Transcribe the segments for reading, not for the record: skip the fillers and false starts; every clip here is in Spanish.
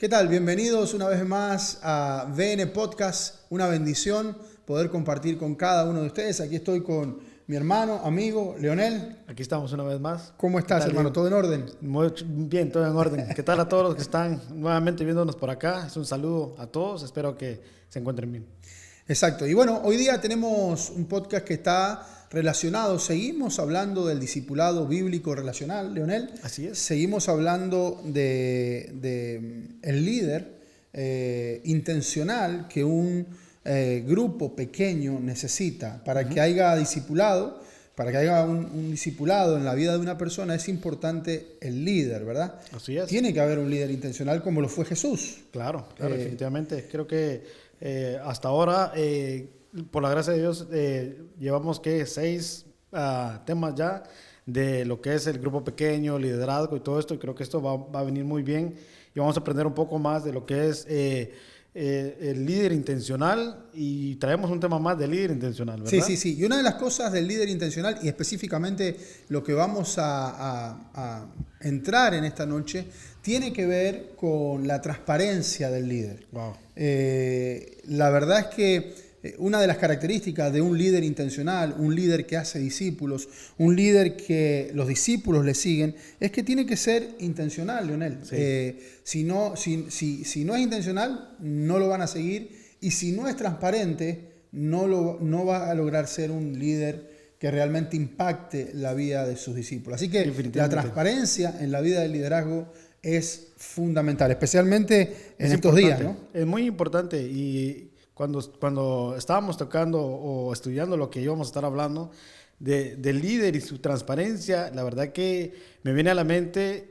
¿Qué tal? Bienvenidos una vez más a VN Podcast. Una bendición poder compartir con cada uno de ustedes. Aquí estoy con mi hermano, amigo, Leonel. Aquí estamos una vez más. ¿Cómo estás, hermano? ¿Todo en orden? Muy bien, todo en orden. ¿Qué tal a todos los que están nuevamente viéndonos por acá? Es un saludo a todos. Espero que se encuentren bien. Exacto. Y bueno, hoy día tenemos un podcast que está relacionado. Seguimos hablando del discipulado bíblico relacional, Leonel. Así es. Seguimos hablando de el líder intencional que un grupo pequeño necesita para que haya discipulado. Para que haya un discipulado en la vida de una persona es importante el líder, ¿verdad? Así es. Tiene que haber un líder intencional como lo fue Jesús. Claro, definitivamente. Creo que hasta ahora, por la gracia de Dios, llevamos 6 temas ya de lo que es el grupo pequeño, liderazgo y todo esto. Y creo que esto va a venir muy bien y vamos a aprender un poco más de lo que es el líder intencional, y traemos un tema más del líder intencional, ¿verdad? Sí. Y una de las cosas del líder intencional, y específicamente lo que vamos a entrar en esta noche, tiene que ver con la transparencia del líder. Wow. La verdad es que una de las características de un líder intencional, un líder que hace discípulos, un líder que los discípulos le siguen, es que tiene que ser intencional, Leonel. Sí. Si no es intencional, no lo van a seguir, y si no es transparente, no va a lograr ser un líder que realmente impacte la vida de sus discípulos. Así que la transparencia en la vida del liderazgo es fundamental, especialmente en estos días, ¿no? Es muy importante. Y cuando estábamos tocando o estudiando lo que íbamos a estar hablando del líder y su transparencia, la verdad que me viene a la mente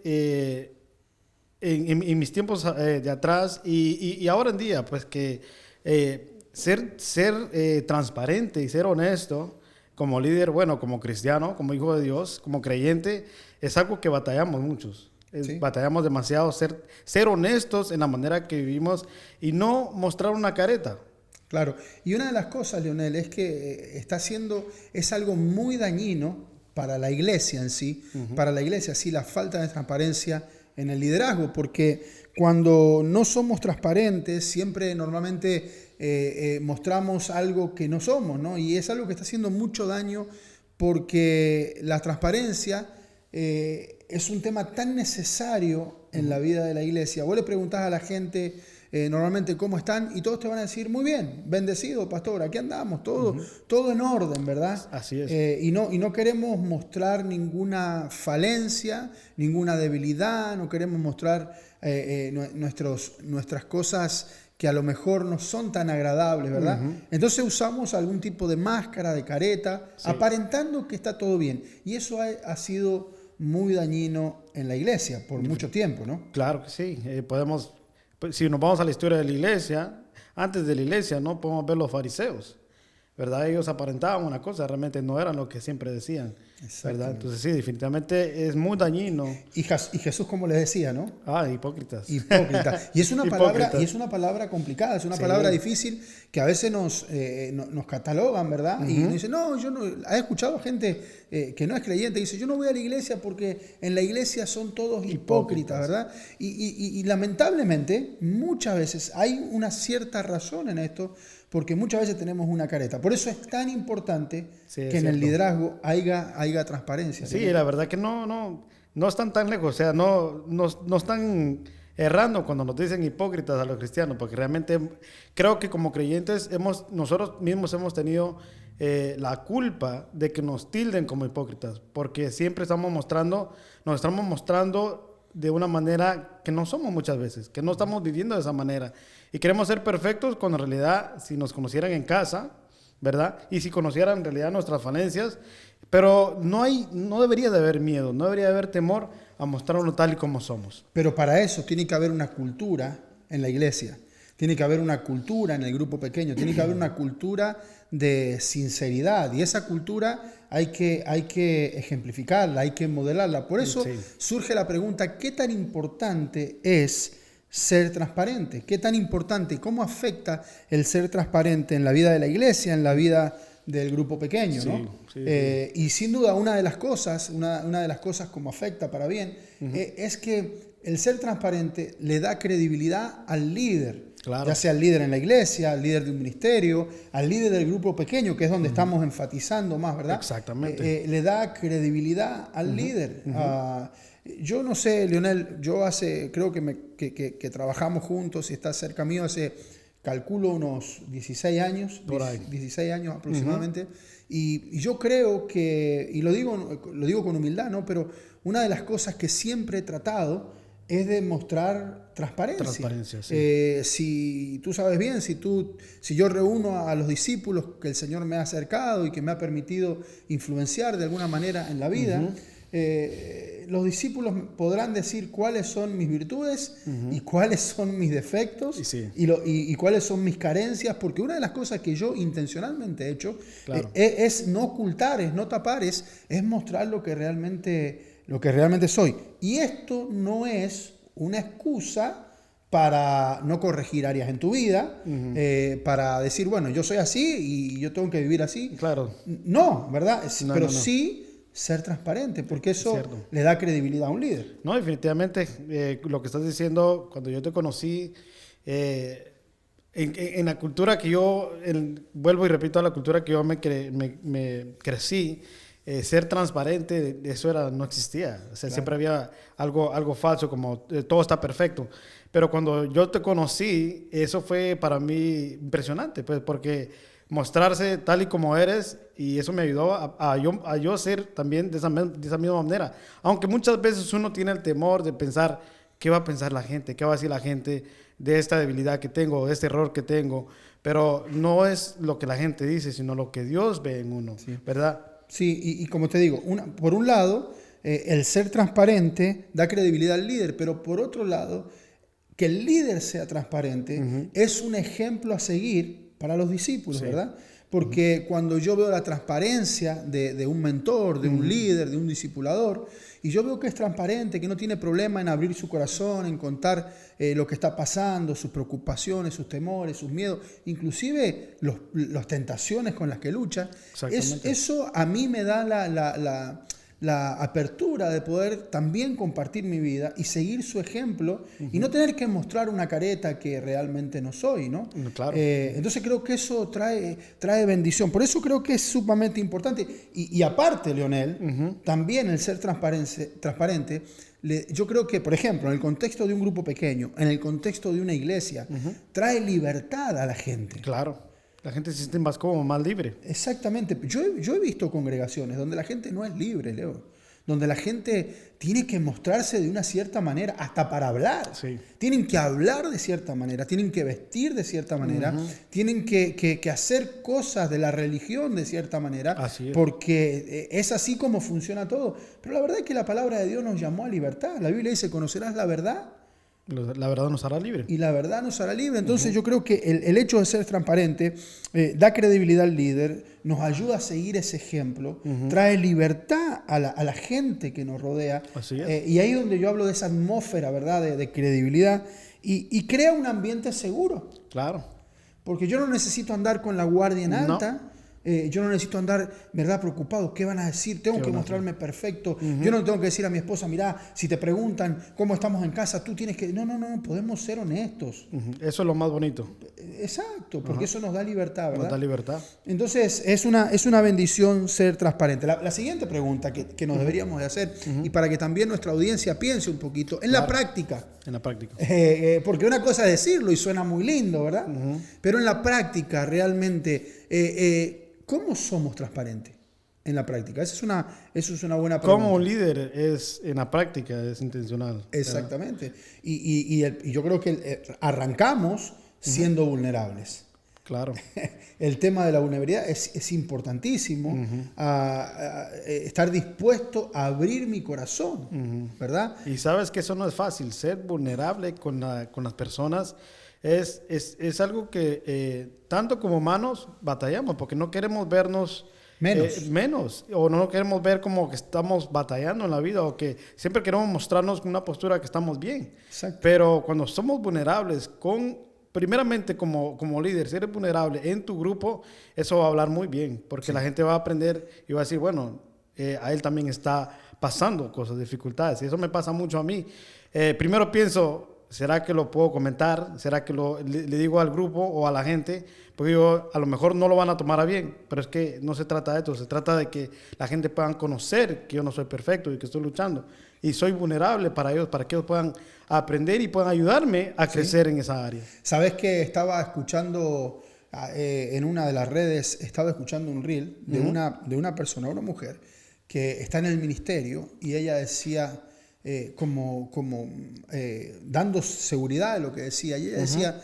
en mis tiempos de atrás y ahora en día, pues que ser transparente y ser honesto como líder, bueno, como cristiano, como hijo de Dios, como creyente, es algo que batallamos muchos. Sí. Batallamos demasiado ser honestos en la manera que vivimos y no mostrar una careta. Claro, y una de las cosas, Leonel, es que es algo muy dañino para la iglesia en sí, para la iglesia, sí, la falta de transparencia en el liderazgo, porque cuando no somos transparentes, siempre normalmente mostramos algo que no somos, ¿no? Y es algo que está haciendo mucho daño porque la transparencia es un tema tan necesario en la vida de la iglesia. Vos le preguntás a la gente normalmente cómo están y todos te van a decir, muy bien, bendecido, pastor, aquí andamos, todo en orden, ¿verdad? Así es. Y no queremos mostrar ninguna falencia, ninguna debilidad, no queremos mostrar nuestras cosas que a lo mejor no son tan agradables, ¿verdad? Entonces usamos algún tipo de máscara, de careta, sí, aparentando que está todo bien. Y eso ha sido muy dañino en la iglesia por mucho tiempo, ¿no? Claro que sí. Si nos vamos a la historia de la iglesia, antes de la iglesia, ¿no? Podemos ver los fariseos, ¿verdad? Ellos aparentaban una cosa, realmente no eran lo que siempre decían, ¿verdad? Entonces sí, definitivamente es muy dañino. Y Jesús, como les decía, ¿no? Hipócritas. Hipócritas. Y es una palabra complicada, es una palabra difícil que a veces nos catalogan, ¿verdad? Y nos dicen, no, yo no. He escuchado gente que no es creyente, dice, yo no voy a la iglesia porque en la iglesia son todos hipócritas, ¿verdad? Y lamentablemente, muchas veces hay una cierta razón en esto, porque muchas veces tenemos una careta. Por eso es tan importante que en el liderazgo haya transparencia. Sí, la verdad que no están tan lejos, o sea, no están errando cuando nos dicen hipócritas a los cristianos, porque realmente creo que como creyentes nosotros mismos hemos tenido la culpa de que nos tilden como hipócritas, porque siempre nos estamos mostrando de una manera que no somos muchas veces, que no estamos viviendo de esa manera. Y queremos ser perfectos cuando en realidad, si nos conocieran en casa, ¿verdad? Y si conocieran en realidad nuestras falencias, pero no debería de haber miedo, no debería de haber temor a mostrarlo tal y como somos. Pero para eso tiene que haber una cultura en la iglesia, tiene que haber una cultura en el grupo pequeño, tiene que haber una cultura de sinceridad, y esa cultura hay que ejemplificarla, hay que modelarla. Por eso surge la pregunta, ¿qué tan importante es ser transparente? ¿Qué tan importante? ¿Cómo afecta el ser transparente en la vida de la iglesia, en la vida del grupo pequeño, ¿no? Y sin duda una de las cosas como afecta para bien, es que el ser transparente le da credibilidad al líder. Claro. Ya sea el líder en la iglesia, al líder de un ministerio, al líder del grupo pequeño, que es donde estamos enfatizando más, ¿verdad? Exactamente. Le da credibilidad al líder. Yo no sé, Leonel, creo que trabajamos juntos y está cerca mío calculo unos 16 años, por ahí. 16 años aproximadamente. Y yo creo que, y lo digo con humildad, ¿no? Pero una de las cosas que siempre he tratado es de mostrar transparencia. Sí. Si tú sabes bien, si yo reúno a los discípulos que el Señor me ha acercado y que me ha permitido influenciar de alguna manera en la vida, los discípulos podrán decir cuáles son mis virtudes y cuáles son mis defectos y cuáles son mis carencias, porque una de las cosas que yo intencionalmente he hecho es no ocultar, es no tapar, es mostrar lo que realmente soy. Y esto no es una excusa para no corregir áreas en tu vida, para decir, bueno, yo soy así y yo tengo que vivir así. Claro. No, ¿verdad? Pero No. sí ser transparente, porque eso le da credibilidad a un líder. No, definitivamente, lo que estás diciendo, cuando yo te conocí, en la cultura que vuelvo y repito, a la cultura que yo me crecí, ser transparente, eso no existía. O sea, siempre había algo falso, como todo está perfecto. Pero cuando yo te conocí, eso fue para mí impresionante, pues, porque mostrarse tal y como eres, y eso me ayudó a yo ser también de esa misma manera. Aunque muchas veces uno tiene el temor de pensar, ¿qué va a pensar la gente? ¿Qué va a decir la gente de esta debilidad que tengo, de este error que tengo? Pero no es lo que la gente dice, sino lo que Dios ve en uno, ¿verdad? Sí, y como te digo, por un lado, el ser transparente da credibilidad al líder, pero por otro lado, que el líder sea transparente es un ejemplo a seguir para los discípulos, ¿verdad? Porque cuando yo veo la transparencia de un mentor, de un líder, de un discipulador, y yo veo que es transparente, que no tiene problema en abrir su corazón, en contar lo que está pasando, sus preocupaciones, sus temores, sus miedos, inclusive las tentaciones con las que lucha, eso a mí me da la apertura de poder también compartir mi vida y seguir su ejemplo y no tener que mostrar una careta que realmente no soy, ¿no? Claro. Entonces creo que eso trae bendición. Por eso creo que es sumamente importante. Y aparte, Leonel, también el ser transparente, yo creo que, por ejemplo, en el contexto de un grupo pequeño, en el contexto de una iglesia, trae libertad a la gente. Claro. La gente se siente más cómoda, más libre. Exactamente. Yo he visto congregaciones donde la gente no es libre, Leo. Donde la gente tiene que mostrarse de una cierta manera, hasta para hablar. Sí. Tienen que hablar de cierta manera, tienen que vestir de cierta manera, tienen que hacer cosas de la religión de cierta manera, Así es. porque es así como funciona todo. Pero la verdad es que la palabra de Dios nos llamó a libertad. La Biblia dice, conocerás la verdad. La verdad nos hará libre. Y la verdad nos hará libre. Entonces yo creo que el hecho de ser transparente da credibilidad al líder, nos ayuda a seguir ese ejemplo, trae libertad a la gente que nos rodea. Así es. Y ahí es donde yo hablo de esa atmósfera, ¿verdad? De credibilidad y crea un ambiente seguro. Claro. Porque yo no necesito andar con la guardia en alta. Yo no necesito andar, ¿verdad?, preocupado. ¿Qué van a decir? Tengo que mostrarme perfecto. Yo no tengo que decir a mi esposa, mira, si te preguntan cómo estamos en casa, tú tienes que... No, podemos ser honestos. Eso es lo más bonito. Exacto, porque eso nos da libertad, ¿verdad? Nos da libertad. Entonces, es una bendición ser transparente. La siguiente pregunta que nos deberíamos de hacer, y para que también nuestra audiencia piense un poquito, en la práctica. En la práctica. Porque una cosa es decirlo y suena muy lindo, ¿verdad? Pero en la práctica, realmente... ¿cómo somos transparentes en la práctica? Eso es una buena pregunta. Como un líder en la práctica es intencional. Exactamente. Y yo creo que arrancamos siendo vulnerables. Claro. El tema de la vulnerabilidad es importantísimo. Estar dispuesto a abrir mi corazón, ¿verdad? Y sabes que eso no es fácil. Ser vulnerable con las personas es algo que tanto como humanos batallamos, porque no queremos vernos menos, o no queremos ver como que estamos batallando en la vida, o que siempre queremos mostrarnos con una postura que estamos bien. Exacto. Pero cuando somos vulnerables, primeramente como líder, si eres vulnerable en tu grupo, eso va a hablar muy bien, porque la gente va a aprender y va a decir, bueno, a él también está pasando cosas, dificultades. Y eso me pasa mucho a mí. Primero pienso, ¿será que lo puedo comentar? ¿Será que le digo al grupo o a la gente? Porque yo, a lo mejor no lo van a tomar a bien, pero es que no se trata de esto. Se trata de que la gente pueda conocer que yo no soy perfecto y que estoy luchando. Y soy vulnerable para ellos, para que ellos puedan aprender y puedan ayudarme a crecer en esa área. ¿Sabes que estaba escuchando en una de las redes, estaba escuchando un reel de una persona, una mujer, que está en el ministerio y ella decía, dando seguridad de lo que decía, y ella decía,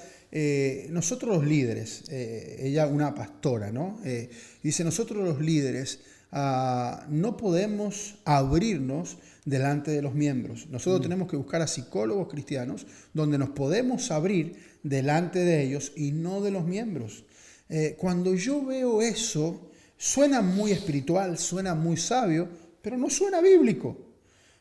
nosotros los líderes, ella una pastora, ¿no? Dice, nosotros los líderes no podemos abrirnos delante de los miembros. Nosotros tenemos que buscar a psicólogos cristianos donde nos podemos abrir delante de ellos y no de los miembros. Cuando yo veo eso, suena muy espiritual, suena muy sabio, pero no suena bíblico.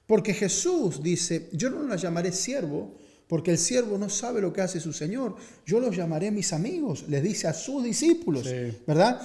Porque Jesús dice, yo no los llamaré siervo, porque el siervo no sabe lo que hace su Señor. Yo los llamaré mis amigos, les dice a sus discípulos, ¿verdad?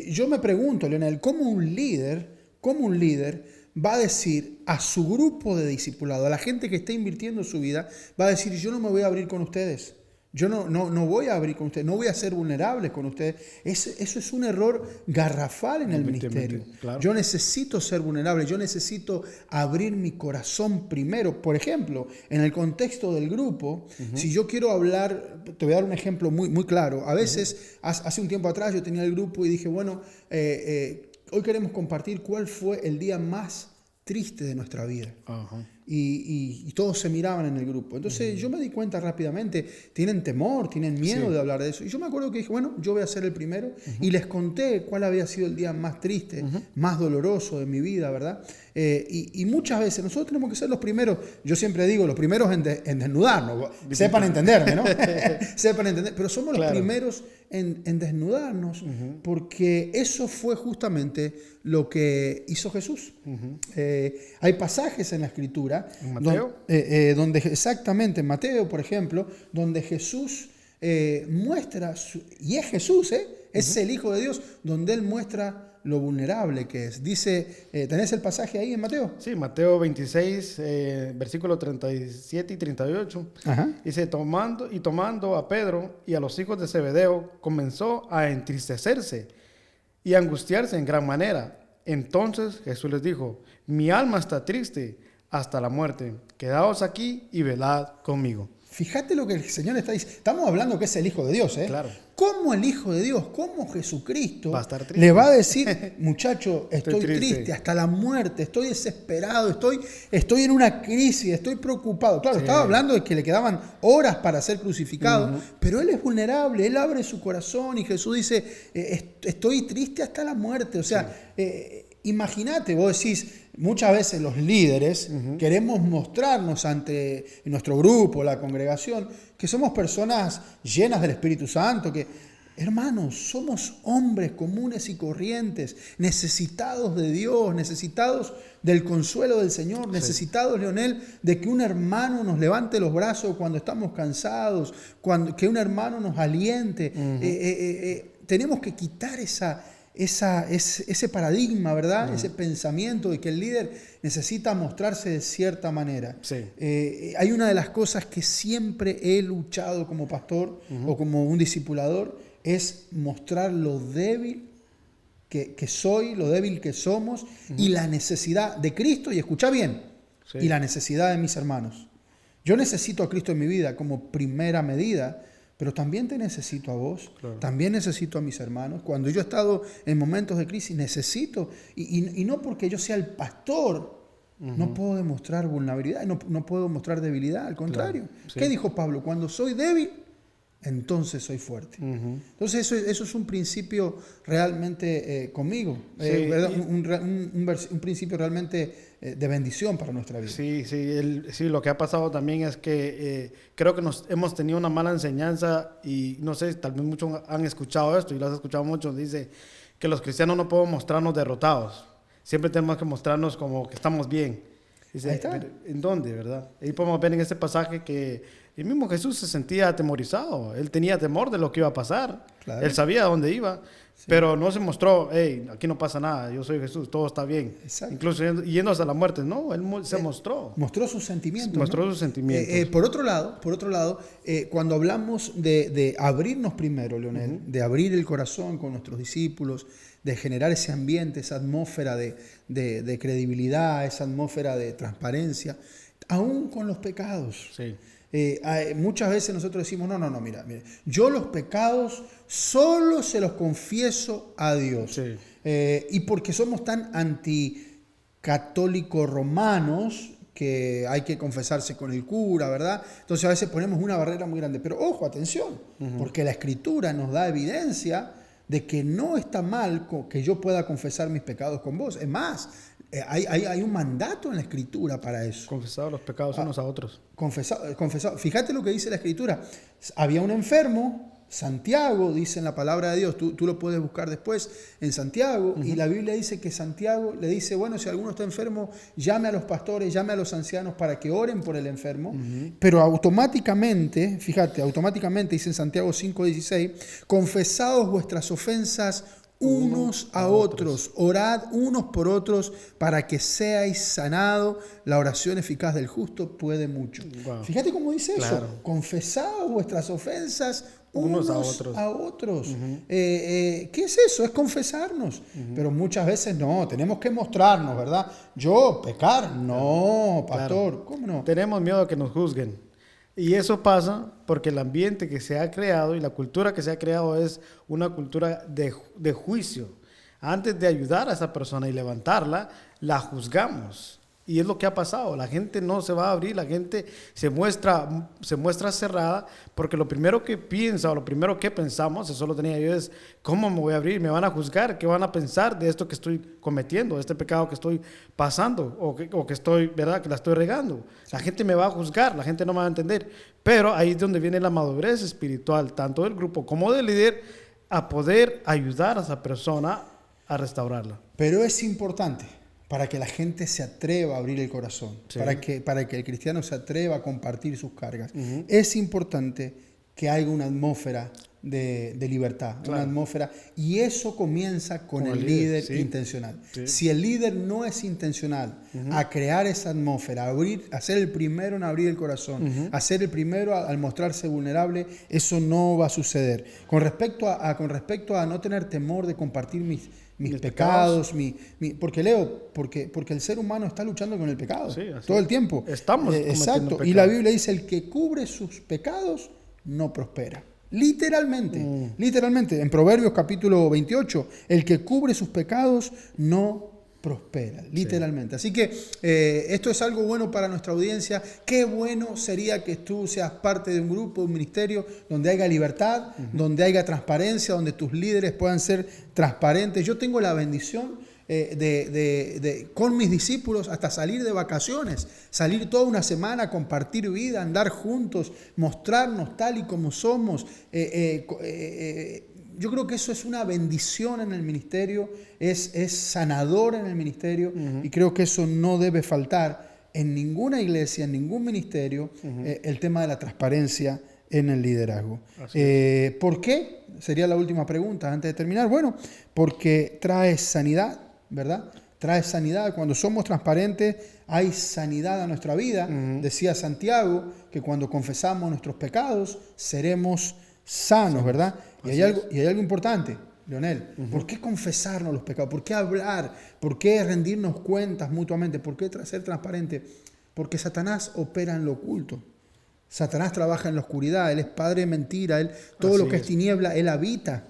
Yo me pregunto, Leonel, ¿cómo un líder va a decir a su grupo de discipulado, a la gente que está invirtiendo su vida, va a decir, yo no me voy a abrir con ustedes? Yo no voy a abrir con ustedes, no voy a ser vulnerable con ustedes. Eso es un error garrafal en el ministerio. Claro. Yo necesito ser vulnerable, yo necesito abrir mi corazón primero. Por ejemplo, en el contexto del grupo, si yo quiero hablar, te voy a dar un ejemplo muy, muy claro. A veces, hace un tiempo atrás, yo tenía el grupo y dije, bueno, hoy queremos compartir cuál fue el día más triste de nuestra vida. Y todos se miraban en el grupo. Entonces yo me di cuenta rápidamente, tienen temor, tienen miedo de hablar de eso. Y yo me acuerdo que dije, bueno, yo voy a ser el primero. Y les conté cuál había sido el día más triste, más doloroso de mi vida, ¿verdad? Y muchas veces nosotros tenemos que ser los primeros, yo siempre digo, los primeros en desnudarnos. Sepan entenderme, ¿no? Sepan entender. Pero somos los primeros en desnudarnos, porque eso fue justamente lo que hizo Jesús. Hay pasajes en la Escritura, ¿en Mateo? Donde exactamente, en Mateo, por ejemplo, donde Jesús muestra, y es Jesús, es el Hijo de Dios, donde Él muestra lo vulnerable que es. Dice, ¿tenés el pasaje ahí en Mateo? Sí, Mateo 26, versículos 37 y 38. Dice, tomando a Pedro y a los hijos de Zebedeo, comenzó a entristecerse y a angustiarse en gran manera. Entonces Jesús les dijo, mi alma está triste hasta la muerte. Quedaos aquí y velad conmigo. Fíjate lo que el Señor está diciendo. Estamos hablando que es el Hijo de Dios, Claro. ¿Cómo el Hijo de Dios, cómo Jesucristo va a estar triste? Le va a decir, muchacho, estoy triste hasta la muerte, estoy desesperado, estoy en una crisis, estoy preocupado? Claro, estaba hablando de que le quedaban horas para ser crucificado, pero Él es vulnerable, Él abre su corazón y Jesús dice, estoy triste hasta la muerte. O sea, imagínate, vos decís, muchas veces los líderes queremos mostrarnos ante nuestro grupo, la congregación, que somos personas llenas del Espíritu Santo, que, hermanos, somos hombres comunes y corrientes, necesitados de Dios, necesitados del consuelo del Señor, necesitados, Leonel, de que un hermano nos levante los brazos cuando estamos cansados, que un hermano nos aliente. Tenemos que quitar ese paradigma, ¿verdad? Ese pensamiento de que el líder necesita mostrarse de cierta manera. Hay una de las cosas que siempre he luchado como pastor o como un discipulador, es mostrar lo débil que soy, lo débil que somos y la necesidad de Cristo, y escucha bien, y la necesidad de mis hermanos. Yo necesito a Cristo en mi vida como primera medida, pero también te necesito a vos, también necesito a mis hermanos. Cuando yo he estado en momentos de crisis, necesito, y no porque yo sea el pastor, no puedo demostrar vulnerabilidad, no puedo mostrar debilidad, al contrario. ¿Qué dijo Pablo? Cuando soy débil, entonces soy fuerte. Entonces eso es un principio realmente conmigo, un principio realmente de bendición para nuestra vida. Sí, lo que ha pasado también es que creo que hemos tenido una mala enseñanza, y no sé, tal vez muchos han escuchado esto, y lo has escuchado mucho, dice que los cristianos no podemos mostrarnos derrotados, siempre tenemos que mostrarnos como que estamos bien. Dice, ahí está. ¿En dónde, verdad? Ahí podemos ver en este pasaje que Y mismo Jesús se sentía atemorizado. Él tenía temor de lo que iba a pasar. Claro. Él sabía a dónde iba. Sí. Pero no se mostró, hey, aquí no pasa nada, yo soy Jesús, todo está bien. Exacto. Incluso yendo hasta la muerte. No, él se mostró. Mostró sus sentimientos. Mostró ¿no? sus sentimientos. Por otro lado, cuando hablamos de abrirnos primero, Leonel, de abrir el corazón con nuestros discípulos, de generar ese ambiente, esa atmósfera de credibilidad, esa atmósfera de transparencia, aún con los pecados. Sí. Muchas veces nosotros decimos, no, mira, yo los pecados solo se los confieso a Dios. Sí. Y porque somos tan anticatólicos romanos que hay que confesarse con el cura, ¿verdad? Entonces a veces ponemos una barrera muy grande. Pero ojo, atención, porque la Escritura nos da evidencia de que no está mal que yo pueda confesar mis pecados con vos. Es más, hay un mandato en la Escritura para eso. Confesado los pecados unos a otros. Confesado. Fíjate lo que dice la Escritura. Había un enfermo, Santiago, dice en la palabra de Dios, tú lo puedes buscar después en Santiago, y la Biblia dice que Santiago le dice, bueno, si alguno está enfermo, llame a los pastores, llame a los ancianos para que oren por el enfermo, pero automáticamente, fíjate, dice en Santiago 5:16, confesaos vuestras ofensas unos a otros, orad unos por otros para que seáis sanados. La oración eficaz del justo puede mucho. Wow. Fíjate cómo dice Claro. eso. Confesaos vuestras ofensas Unos a otros. ¿Qué es eso? Es confesarnos. Pero muchas veces no, tenemos que mostrarnos, ¿verdad? Yo, pecar, no, pastor, Claro. ¿cómo no? Tenemos miedo a que nos juzguen. Y eso pasa porque el ambiente que se ha creado y la cultura que se ha creado es una cultura de juicio. Antes de ayudar a esa persona y levantarla, la juzgamos. Y es lo que ha pasado. La gente no se va a abrir, la gente se muestra cerrada porque lo primero que piensa o lo primero que pensamos, eso lo tenía yo, es ¿cómo me voy a abrir? ¿Me van a juzgar? ¿Qué van a pensar de esto que estoy cometiendo, de este pecado que estoy pasando o que estoy, ¿verdad? Que la estoy regando? La gente me va a juzgar, la gente no me va a entender. Pero ahí es donde viene la madurez espiritual, tanto del grupo como del líder, a poder ayudar a esa persona a restaurarla. Pero es importante para que la gente se atreva a abrir el corazón, Sí. para que el cristiano se atreva a compartir sus cargas. Es importante que haya una atmósfera de libertad, Claro. una atmósfera, y eso comienza con el líder sí. intencional. Sí. Si el líder no es intencional a crear esa atmósfera, a ser el primero en abrir el corazón, a ser el primero al mostrarse vulnerable, eso no va a suceder. Con respecto a no tener temor de compartir mis pecados, porque el ser humano está luchando con el pecado Sí, así todo el es. tiempo. Estamos cometiendo exacto. pecado. Y la Biblia dice, el que cubre sus pecados no prospera. Literalmente, en Proverbios capítulo 28, el que cubre sus pecados no prospera, literalmente. Así que esto es algo bueno para nuestra audiencia. Qué bueno sería que tú seas parte de un grupo, un ministerio donde haya libertad, donde haya transparencia, donde tus líderes puedan ser transparentes. Yo tengo la bendición con mis discípulos hasta salir de vacaciones, salir toda una semana a compartir vida, andar juntos, mostrarnos tal y como somos. Yo creo que eso es una bendición en el ministerio, es sanador en el ministerio, y creo que eso no debe faltar en ninguna iglesia, en ningún ministerio, el tema de la transparencia en el liderazgo. ¿Por qué? Sería la última pregunta antes de terminar. Bueno, porque trae sanidad, ¿verdad? Trae sanidad. Cuando somos transparentes, hay sanidad a nuestra vida. Decía Santiago que cuando confesamos nuestros pecados, seremos sanos, ¿verdad? Y hay algo importante, Leonel. ¿Por qué confesarnos los pecados? ¿Por qué hablar? ¿Por qué rendirnos cuentas mutuamente? ¿Por qué ser transparente? Porque Satanás opera en lo oculto. Satanás trabaja en la oscuridad. Él es padre de mentira. Todo Así lo que es tiniebla, él habita.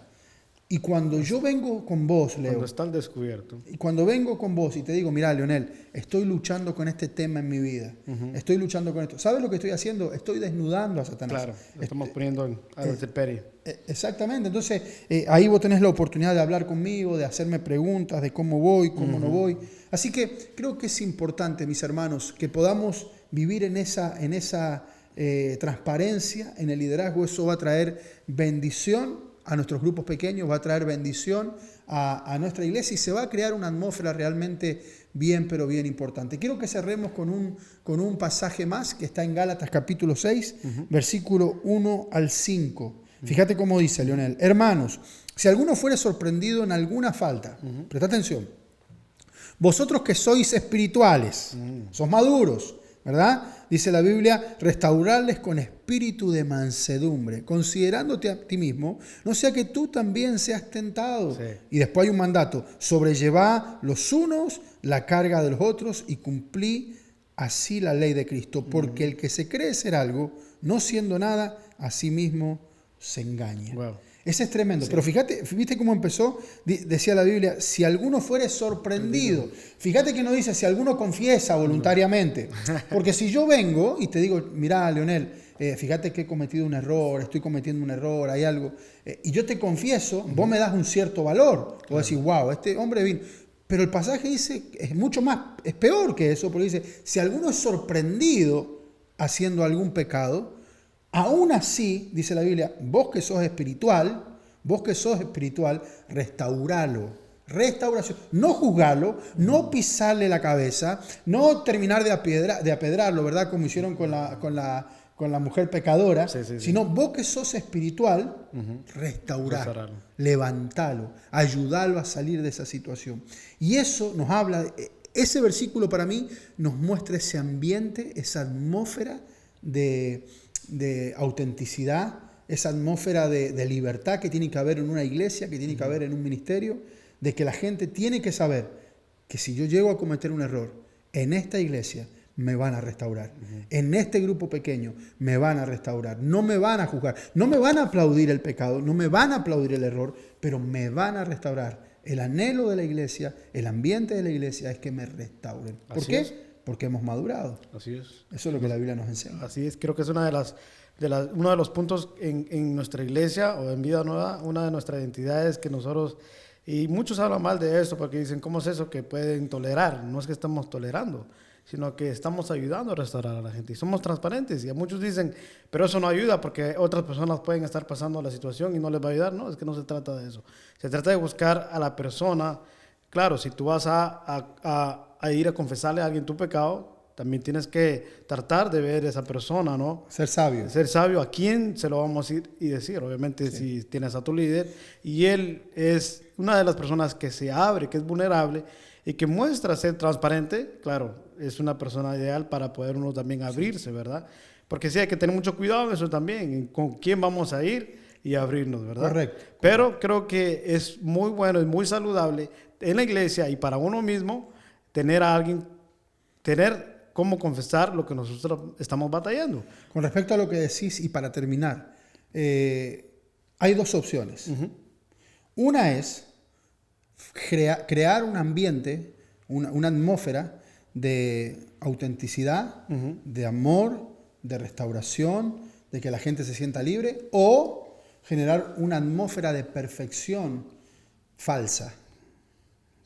Y cuando yo vengo con vos, Leo, Cuando está al descubierto. y cuando vengo con vos y te digo, mira, Leonel, estoy luchando con este tema en mi vida, estoy luchando con esto, ¿sabes lo que estoy haciendo? Estoy desnudando a Satanás. Claro, lo estamos poniendo a la intemperie. Exactamente, entonces ahí vos tenés la oportunidad de hablar conmigo, de hacerme preguntas de cómo voy, cómo no voy. Así que creo que es importante, mis hermanos, que podamos vivir en esa transparencia, en el liderazgo. Eso va a traer bendición a nuestros grupos pequeños, va a traer bendición a nuestra iglesia y se va a crear una atmósfera realmente bien, pero bien importante. Quiero que cerremos con un pasaje más que está en Gálatas capítulo 6, versículo 1 al 5. Fíjate cómo dice Leonel: hermanos, si alguno fuere sorprendido en alguna falta, presta atención, vosotros que sois espirituales, sos maduros, ¿verdad? Dice la Biblia, restaurarles con espíritu de mansedumbre, considerándote a ti mismo, no sea que tú también seas tentado. Sí. Y después hay un mandato: sobrellevad los unos la carga de los otros y cumplí así la ley de Cristo, porque el que se cree ser algo, no siendo nada, a sí mismo se engaña. Wow. Ese es tremendo. Sí. Pero ¿viste cómo empezó? Decía la Biblia, si alguno fuere sorprendido. Fíjate que no dice si alguno confiesa voluntariamente. Porque si yo vengo y te digo, mirá, Leonel, fíjate que he cometido un error, estoy cometiendo un error, hay algo, y yo te confieso, vos me das un cierto valor. Vos decís, wow, este hombre vino. Pero el pasaje dice, es mucho más, es peor que eso, porque dice, si alguno es sorprendido haciendo algún pecado, aún así, dice la Biblia, vos que sos espiritual, restauralo. Restauración. No juzgarlo, no pisarle la cabeza, no terminar de apedrarlo, ¿verdad? Como hicieron con la mujer pecadora, sino vos que sos espiritual, restauralo, levantalo, ayudalo a salir de esa situación. Y eso nos habla, ese versículo para mí nos muestra ese ambiente, esa atmósfera de autenticidad, esa atmósfera de libertad que tiene que haber en una iglesia, que tiene que haber en un ministerio, de que la gente tiene que saber que si yo llego a cometer un error en esta iglesia, me van a restaurar. En este grupo pequeño me van a restaurar. No me van a juzgar, no me van a aplaudir el pecado, no me van a aplaudir el error, pero me van a restaurar. El anhelo de la iglesia, el ambiente de la iglesia es que me restauren. ¿Por qué? Porque hemos madurado. Así es. Eso es lo que la Biblia nos enseña. Así es. Creo que es uno de los puntos en nuestra iglesia o en Vida Nueva, una de nuestras identidades que nosotros, y muchos hablan mal de esto porque dicen, ¿cómo es eso que pueden tolerar? No es que estamos tolerando, sino que estamos ayudando a restaurar a la gente. Y somos transparentes. Y a muchos dicen, pero eso no ayuda porque otras personas pueden estar pasando la situación y no les va a ayudar. No, es que no se trata de eso. Se trata de buscar a la persona. Claro, si tú vas a ir a confesarle a alguien tu pecado, también tienes que tratar de ver a esa persona, ¿no? Ser sabio. Ser sabio. ¿A quién se lo vamos a ir y decir? Obviamente, si tienes a tu líder y él es una de las personas que se abre, que es vulnerable y que muestra ser transparente, claro, es una persona ideal para poder uno también abrirse, ¿verdad? Porque sí hay que tener mucho cuidado en eso también, con quién vamos a ir y abrirnos, ¿verdad? Correcto. Pero creo que es muy bueno y muy saludable en la iglesia y para uno mismo tener a alguien, tener cómo confesar lo que nosotros estamos batallando. Con respecto a lo que decís, y para terminar, hay dos opciones. Una es crear un ambiente, una atmósfera de autenticidad, de amor, de restauración, de que la gente se sienta libre, o generar una atmósfera de perfección falsa.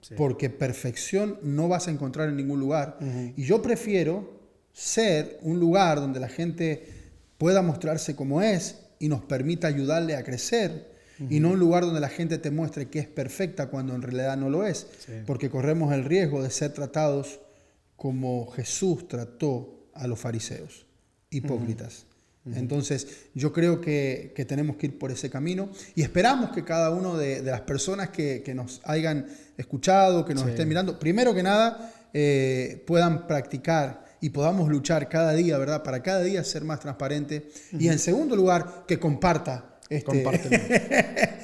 Sí. Porque perfección no vas a encontrar en ningún lugar. Y yo prefiero ser un lugar donde la gente pueda mostrarse como es y nos permita ayudarle a crecer, y no un lugar donde la gente te muestre que es perfecta cuando en realidad no lo es. Sí. Porque corremos el riesgo de ser tratados como Jesús trató a los fariseos, hipócritas. Entonces yo creo que tenemos que ir por ese camino y esperamos que cada uno de las personas que nos hayan escuchado, que nos estén mirando, primero que nada puedan practicar y podamos luchar cada día, ¿verdad? Para cada día ser más transparente. Y en segundo lugar, que comparta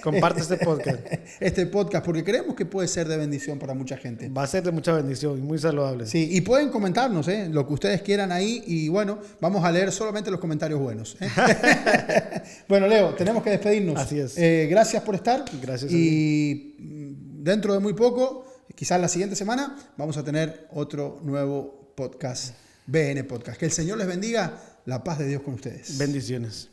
comparte este podcast. Este podcast, porque creemos que puede ser de bendición para mucha gente. Va a ser de mucha bendición y muy saludable. Sí, y pueden comentarnos lo que ustedes quieran ahí y bueno, vamos a leer solamente los comentarios buenos. Bueno, Leo, tenemos que despedirnos. Así es. Gracias por estar. Gracias. Y dentro de muy poco, quizás la siguiente semana, vamos a tener otro nuevo podcast, BN Podcast. Que el Señor les bendiga, la paz de Dios con ustedes. Bendiciones.